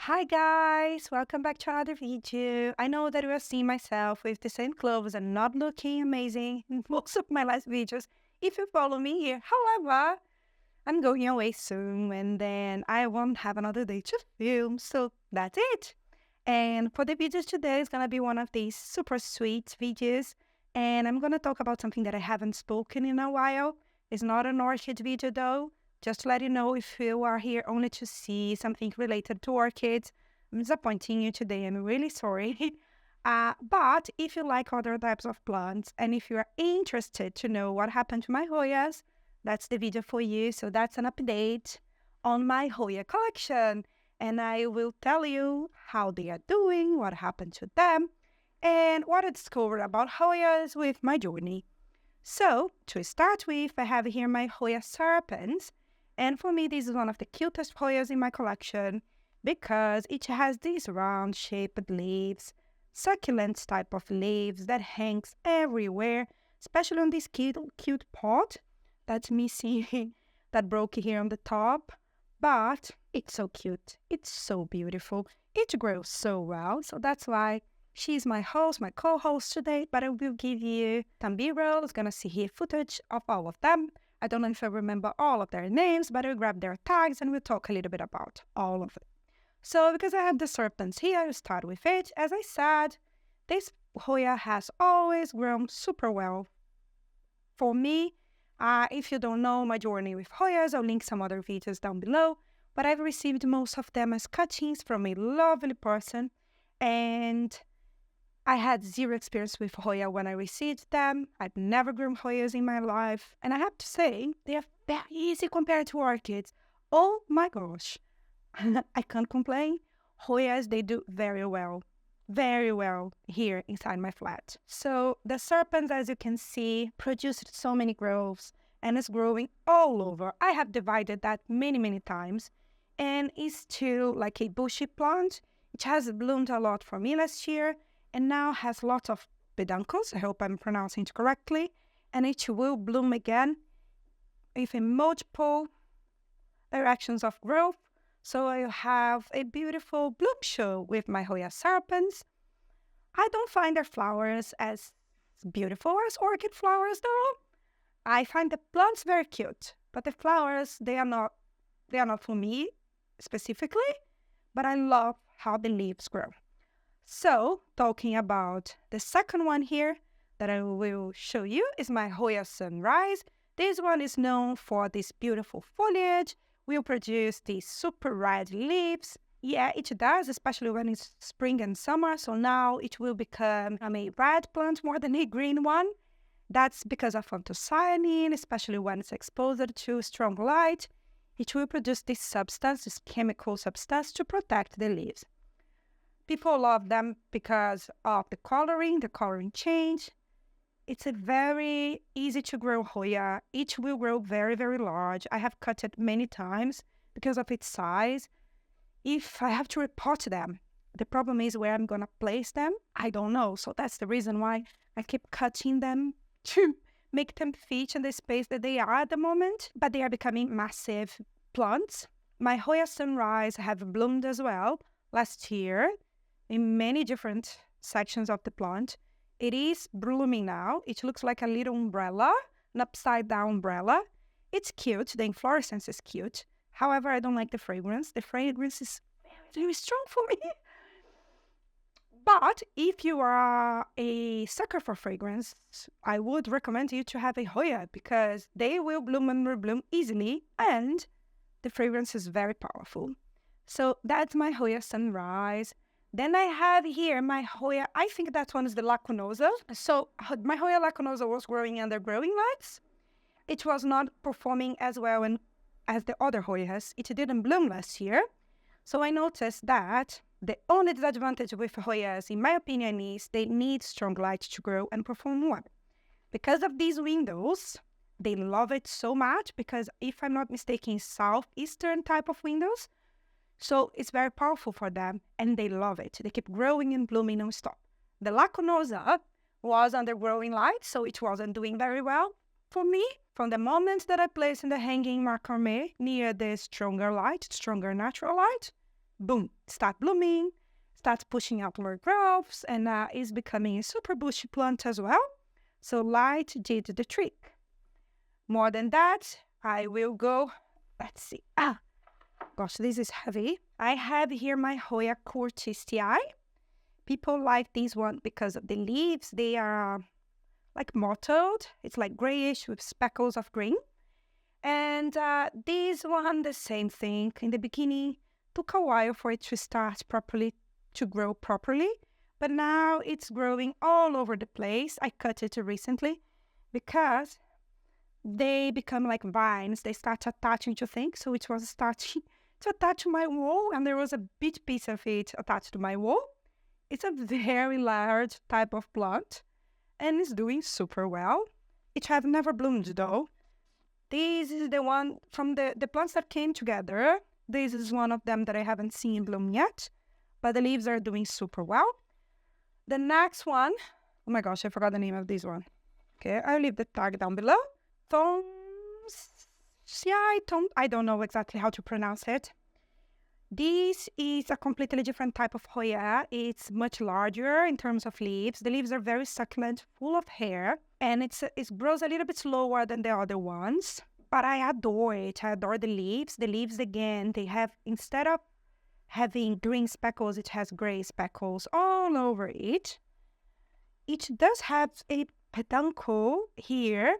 Hi guys, welcome back to another video. I know that you are seeing myself with the same clothes and not looking amazing in most of my last videos if you follow me here. However, I'm going away soon and then I won't have another day to film, so that's it. And for the videos today, it's gonna be one of these super sweet videos and I'm gonna talk about something that I haven't spoken in a while. It's not an orchid video though. Just to let you know, if you are here only to see something related to orchids, I'm disappointing you today. I'm really sorry. But if you like other types of plants and if you are interested to know what happened to my Hoyas, that's the video for you. So that's an update on my Hoya collection. And I will tell you how they are doing, what happened to them, and what I discovered about Hoyas with my journey. So, to start with, I have here my Hoya serpents. And for me, this is one of the cutest Hoyas in my collection because it has these round shaped leaves, succulent type of leaves that hangs everywhere, especially on this cute pot that's missing, that broke here on the top. But it's so cute. It's so beautiful. It grows so well. So that's why she's my host, my co-host today. But I will give you some B-roll. It's going to see here footage of all of them. I don't know if I remember all of their names, but I'll grab their tags and we'll talk a little bit about all of them. So because I have the serpents here, I'll start with it. As I said, this Hoya has always grown super well. For me, if you don't know my journey with Hoyas, I'll link some other videos down below. But I've received most of them as cuttings from a lovely person. And I had zero experience with Hoya when I received them. I've never grown Hoyas in my life. And I have to say, they are very easy compared to orchids. Oh my gosh. I can't complain. Hoyas, they do very well here inside my flat. So the serpents, as you can see, produced so many growths and it's growing all over. I have divided that many times. And it's still like a bushy plant. It has bloomed a lot for me last year. And now has lots of peduncles, I hope I'm pronouncing it correctly, and it will bloom again with multiple directions of growth. So I have a beautiful bloom show with my Hoya serpents. I don't find their flowers as beautiful as orchid flowers though. I find the plants very cute, but the flowers, they are not for me specifically, but I love how the leaves grow. So, talking about the second one here that I will show you is my Hoya Sunrise. This one is known for this beautiful foliage, will produce these super red leaves. Yeah, it does, especially when it's spring and summer. So now it will become a red plant more than a green one. That's because of anthocyanin, especially when it's exposed to strong light. It will produce this substance, this chemical substance to protect the leaves. People love them because of the coloring change. It's a very easy to grow Hoya. It will grow very large. I have cut it many times because of its size. If I have to repot them, the problem is where I'm going to place them. I don't know. So that's the reason why I keep cutting them to make them fit in the space that they are at the moment. But they are becoming massive plants. My Hoya Sunrise have bloomed as well last year in many different sections of the plant. It is blooming now. It looks like a little umbrella, an upside down umbrella. It's cute. The inflorescence is cute. However, I don't like the fragrance. The fragrance is very strong for me. But if you are a sucker for fragrance, I would recommend you to have a Hoya because they will bloom and rebloom easily and the fragrance is very powerful. So that's my Hoya Sunrise. Then I have here my Hoya, I think that one is the Lacunosa. So my Hoya Lacunosa was growing under growing lights. It was not performing as well as the other Hoyas. It didn't bloom last year. So I noticed that the only disadvantage with Hoyas, in my opinion, is they need strong light to grow and perform well. Because of these windows, they love it so much because if I'm not mistaken, southeastern type of windows. So it's very powerful for them and they love it. They keep growing and blooming non-stop. The Lacunosa was under growing light, so it wasn't doing very well for me. From the moment that I placed in the hanging macrame near the stronger light, stronger natural light, boom, start blooming, starts pushing out more growths, and is becoming a super bushy plant as well. So light did the trick. More than that, I will go, let's see. Gosh, this is heavy. I have here my Hoya cortistii. People like this one because of the leaves. They are like mottled. It's like grayish with speckles of green. And this one, the same thing. In the beginning, took a while for it to start properly, to grow properly. But now it's growing all over the place. I cut it recently because they become like vines. They start attaching to things. So it was starting to attach to my wall. And there was a big piece of it attached to my wall. It's a very large type of plant. And it's doing super well. It has never bloomed though. This is the one from the plants that came together. This is one of them that I haven't seen bloom yet. But the leaves are doing super well. The next one, oh my gosh, I forgot the name of this one. Okay, I'll leave the tag down below. I don't know exactly how to pronounce it. This is a completely different type of Hoya. It's much larger in terms of leaves. The leaves are very succulent, full of hair, and it grows a little bit slower than the other ones. But I adore it. I adore the leaves. The leaves, again, they have, instead of having green speckles, it has gray speckles all over it. It does have a peduncle here,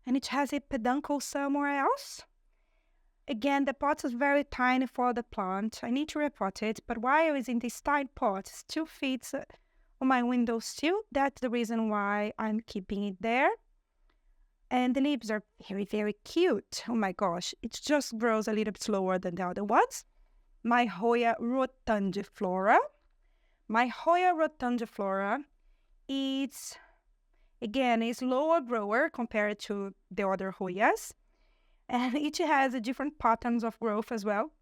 and it has a peduncle somewhere else. Again, the pot is very tiny for the plant. I need to repot it, but while it's in this tiny pot, it still fits on my windowsill. That's the reason why I'm keeping it there. And the leaves are very, very cute. Oh my gosh, it just grows a little bit slower than the other ones. My Hoya rotundiflora. My Hoya rotundiflora is, again, a slower grower compared to the other Hoyas. And it has a different patterns of growth as well.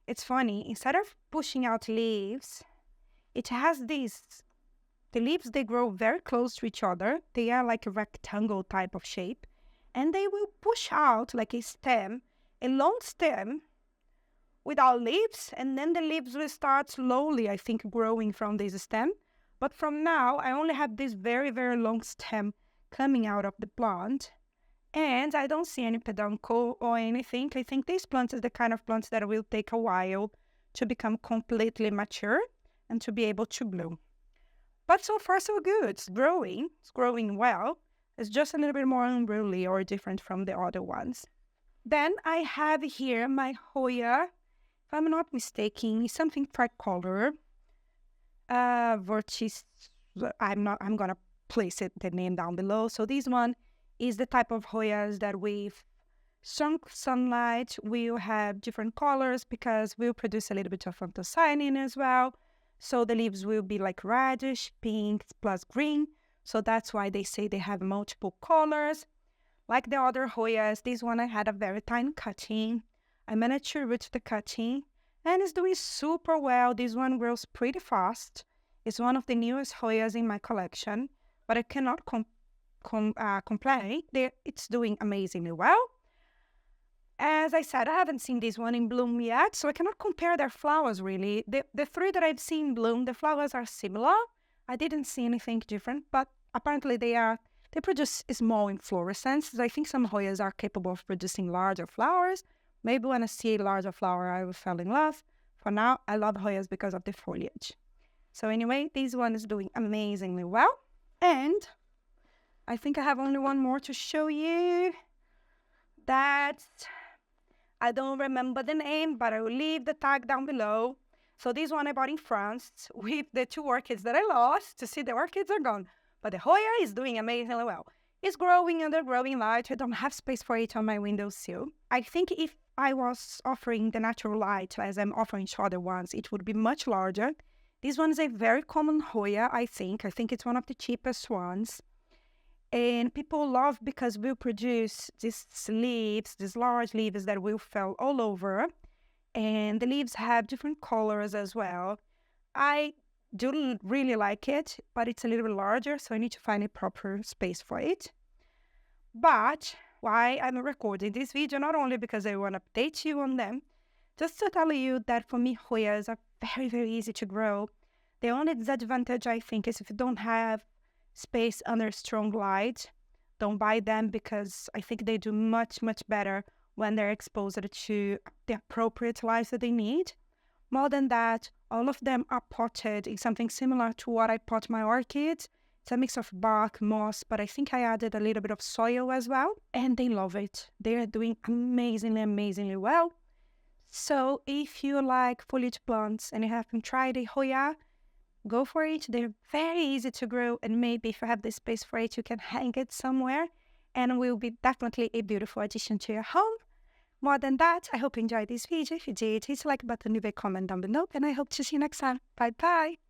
It's funny, instead of pushing out leaves, it has these, the leaves, they grow very close to each other. They are like a rectangle type of shape. And they will push out like a stem, a long stem without leaves. And then the leaves will start slowly, I think, growing from this stem. But from now, I only have this very, very long stem coming out of the plant. And I don't see any peduncle or anything. I think this plant is the kind of plant that will take a while to become completely mature and to be able to bloom. But so far, so good. It's growing well. It's just a little bit more unruly or different from the other ones. Then I have here my Hoya, if I'm not mistaken, something tricolor. Vertis, I'm gonna place the name down below. So this one is the type of Hoyas that with strong sunlight will have different colors because we'll produce a little bit of anthocyanin as well. So the leaves will be like reddish, pink, plus green. So that's why they say they have multiple colors. Like the other Hoyas, this one I had a very tiny cutting. I managed to root the cutting and it's doing super well. This one grows pretty fast. It's one of the newest Hoyas in my collection, but I cannot complain. It's doing amazingly well. As I said, I haven't seen this one in bloom yet, so I cannot compare their flowers really. The three that I've seen bloom, the flowers are similar. I didn't see anything different, but apparently they produce small inflorescences. I think some Hoyas are capable of producing larger flowers. Maybe when I see a larger flower, I will fall in love. For now, I love Hoyas because of the foliage. So anyway, this one is doing amazingly well. And I think I have only one more to show you. I don't remember the name, but I will leave the tag down below. So this one I bought in France with the two orchids that I lost. To see the orchids are gone. But the Hoya is doing amazingly well. It's growing under growing light. I don't have space for it on my windowsill. I think if I was offering the natural light as I'm offering to other ones, it would be much larger. This one is a very common Hoya, I think. I think it's one of the cheapest ones. And people love because we'll produce these leaves, these large leaves that will fall all over. And the leaves have different colors as well. I do really like it, but it's a little bit larger, so I need to find a proper space for it. But why I'm recording this video, not only because I want to update you on them, Just to tell you that for me, Hoyas are very, very easy to grow. The only disadvantage, I think, is if you don't have space under strong light, don't buy them, because I think they do much, much better when they're exposed to the appropriate light that they need. More than that, all of them are potted in something similar to what I pot my orchids. It's a mix of bark, moss, but I think I added a little bit of soil as well, and they love it. They are doing amazingly, amazingly well. So if you like foliage plants and you haven't tried a Hoya, go for it. They're very easy to grow, and maybe if you have the space for it, you can hang it somewhere, and will be definitely a beautiful addition to your home. More than that, I hope you enjoyed this video. If you did, hit the like button, leave a comment down below, and I hope to see you next time. Bye bye!